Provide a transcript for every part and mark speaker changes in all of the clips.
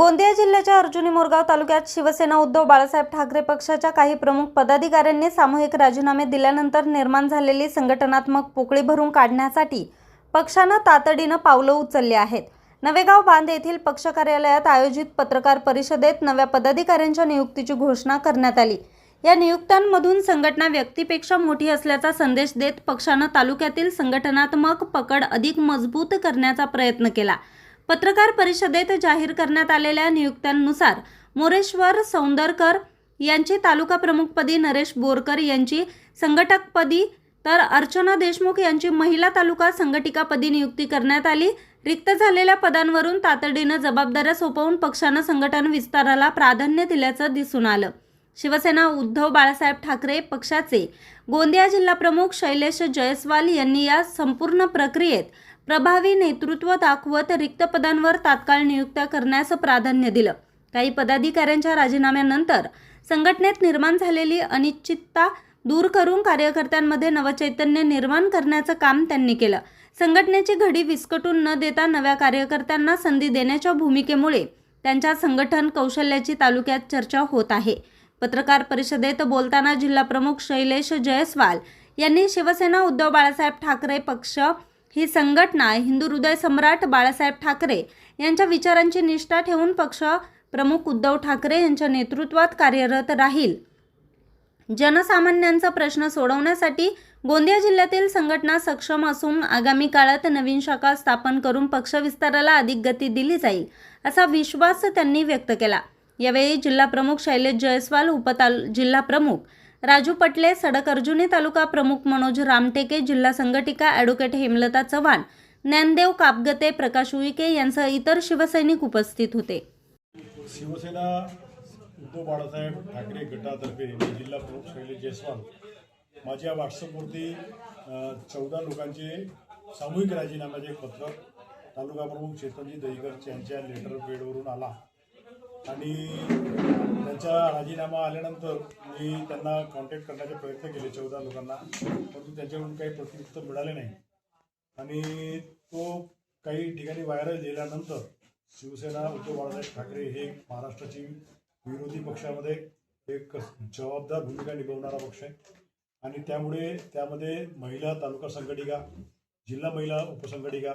Speaker 1: गोंदिया जिल्ह्याच्या अर्जुनी मोरगाव तालुक्यात शिवसेना उद्धव बाळासाहेब ठाकरे पक्षाच्या काही प्रमुख पदाधिकाऱ्यांनी सामूहिक राजीनामे दिल्यानंतर निर्माण झालेली संघटनात्मक पोकळी भरून काढण्यासाठी पक्षाने तातडीने पावले उचलली आहेत। नवेगाव बांध येथील पक्ष कार्यालयात आयोजित पत्रकार परिषदेत नव्या पदाधिकाऱ्यांच्या नियुक्तीची घोषणा करण्यात आली। या नियुक्त्यांमधून संघटना व्यक्तीपेक्षा मोठी असल्याचा संदेश देत पक्षाने तालुक्यातील संघटनात्मक पकड अधिक मजबूत करण्याचा प्रयत्न केला। पत्रकार परिषदेत जाहीर करण्यात आलेल्या नियुक्त्यांनुसार मोरेश्वर सौंदरकर यांची तालुका प्रमुखपदी, नरेश बोरकर यांची संघटकपदी तर अर्चना देशमुख यांची महिला तालुका संघटिकापदी नियुक्ती करण्यात आली। रिक्त झालेल्या पदांवरून तातडीने जबाबदाऱ्या सोपवून पक्षाने संघटन विस्ताराला प्राधान्य दिल्याचं दिसून आलं। शिवसेना उद्धव बाळासाहेब ठाकरे पक्षाचे गोंदिया जिल्हा प्रमुख शैलेश जयस्वाल यांनी या संपूर्ण प्रक्रियेत प्रभावी नेतृत्व दाखवत रिक्त पदांवर तात्काळ नियुक्त्या करण्यास प्राधान्य दिलं। काही पदाधिकाऱ्यांच्या राजीनाम्यानंतर संघटनेत निर्माण झालेली अनिश्चितता दूर करून कार्यकर्त्यांमध्ये नवचैतन्य निर्माण करण्याचं काम त्यांनी केलं। संघटनेची घडी विस्कटून न देता नव्या कार्यकर्त्यांना संधी देण्याच्या भूमिकेमुळे त्यांच्या संघटन कौशल्याची तालुक्यात चर्चा होत आहे। पत्रकार परिषदेत बोलताना जिल्हा प्रमुख शैलेश जयस्वाल यांनी शिवसेना उद्धव बाळासाहेब ठाकरे पक्ष ही संघटना हिंदू हृदय सम्राट बाळासाहेब ठाकरे यांच्या विचारांची निष्ठा ठेवून पक्ष प्रमुख उद्धव ठाकरे यांच्या नेतृत्वात कार्यरत राहील। जनसामान्यांचा प्रश्न सोडवण्यासाठी गोंदिया जिल्ह्यातील संघटना सक्षम असून आगामी काळात नवीन शाखा स्थापन करून पक्ष विस्ताराला अधिक गती दिली जाईल असा विश्वास त्यांनी व्यक्त केला। यावेळी जिल्हा प्रमुख शैलेश जयस्वाल, जिल्हा प्रमुख राजू पटले, सडक अर्जुनी तालुका प्रमुख मनोज रामटेके, जिल्हा संघटिका ॲडव्होकेट हेमलता चव्हाण, ज्ञानदेव कापगते, प्रकाश उईके यांसह इतर शिवसैनिक उपस्थित होते।
Speaker 2: शिवसेना उद्धव बाळासाहेब ठाकरे गटातर्फे जिल्हा प्रमुख शैलेश जयस्वाल माझ्या व्हॉट्सअपवरती 14 लोकांचे सामूहिक राजीनाम्याचे पत्र तालुका प्रमुख चेतनजी दहीकर यांच्या लेटर पेडवरून आला आणि त्यांचा राजीनामा आल्यानंतर मी त्यांना कॉन्टॅक्ट करण्याचे प्रयत्न केले 14 लोकांना, परंतु त्यांच्याकडून काही प्रत्युत्तर मिळाले नाही आणि तो काही ठिकाणी व्हायरल झाल्यानंतर शिवसेना उद्धव बाळासाहेब ठाकरे हे महाराष्ट्राची विरोधी पक्षामध्ये एक जबाबदार भूमिका निभावणारा पक्ष आहे आणि त्यामुळे त्यामध्ये महिला तालुका संघटिका, जिल्हा महिला उपसंघटिका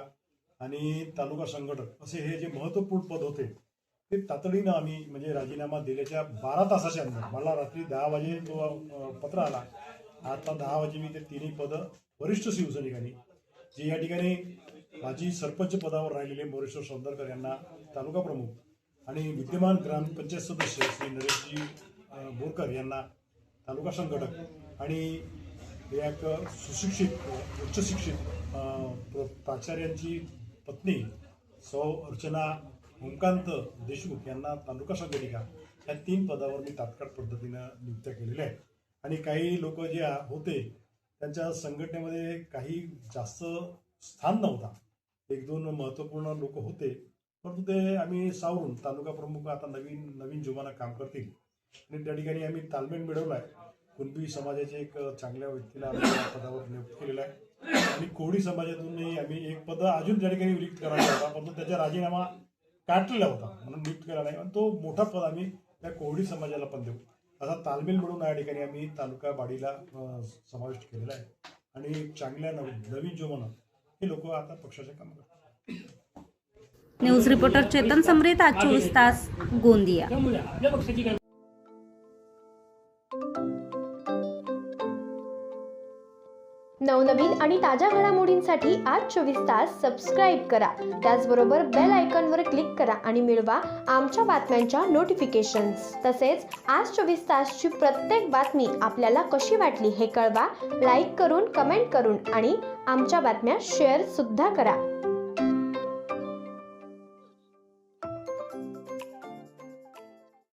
Speaker 2: आणि तालुका संघटक असे हे जे महत्त्वपूर्ण पद होते ते तातडीनं आम्ही म्हणजे राजीनामा दिल्याच्या 12 तासाच्या अंदर मला रात्री 10 वाजे तो पत्र आला। आता 10 वाजे मी ते तिन्ही पदं वरिष्ठ शिवसैनिकांनी जे या ठिकाणी माजी सरपंच पदावर राहिलेले मोरेश्वर सौंदरकर यांना तालुका प्रमुख आणि विद्यमान ग्रामपंचायत सदस्य श्री नरेशजी बोरकर यांना तालुका संघटक आणि एक सुशिक्षित उच्च शिक्षित प्राचार्यांची पत्नी सौ अर्चना ओमकांत देशमुख यांना तालुका संघटिका या 3 पदावर मी तात्काळ पद्धतीनं नियुक्त केलेल्या आहेत आणि काही लोक जे होते त्यांच्या संघटनेमध्ये काही जास्त स्थान नव्हता, 1-2 महत्त्वपूर्ण लोक होते, परंतु ते आम्ही सावरून तालुका प्रमुख आता नवीन जोमानं काम करतील आणि त्या ठिकाणी आम्ही तालमेल मिळवला आहे। कुणबी समाजाचे एक चांगल्या व्यक्तीला आम्ही पदावर नियुक्त केलेला आहे आणि कोळी समाजातूनही आम्ही एक पद अजून त्या ठिकाणी रिक्त करायचा होता, परंतु त्याचा राजीनामा काढलेला होता म्हणून नियुक्त केला नाही आणि तो मोठा पद आम्ही त्या कोळी समाजाला पण देऊ असा तालमेल मिळून या ठिकाणी आम्ही तालुका बाडीला समाविष्ट केलेला आहे आणि चांगल्या नवीन जोमानं हे लोक आता पक्षाचे काम करतात।
Speaker 1: न्यूज रिपोर्टर चेतन समरीत, आज 24 तास, गोंदिया।
Speaker 3: नवनवीन आणि ताज्या घडामोडींसाठी आज 24 तास सबस्क्राईब करा। त्याचबरोबर बेल आयकॉनवर क्लिक करा आणि मिळवा आमच्या बातम्यांच्या नोटिफिकेशन्स। तसेच आज 24 तासची प्रत्येक बातमी आपल्याला कशी वाटली हे कळवा, लाईक करून, कमेंट करून आणि आमच्या बातम्या शेअर सुद्धा करा।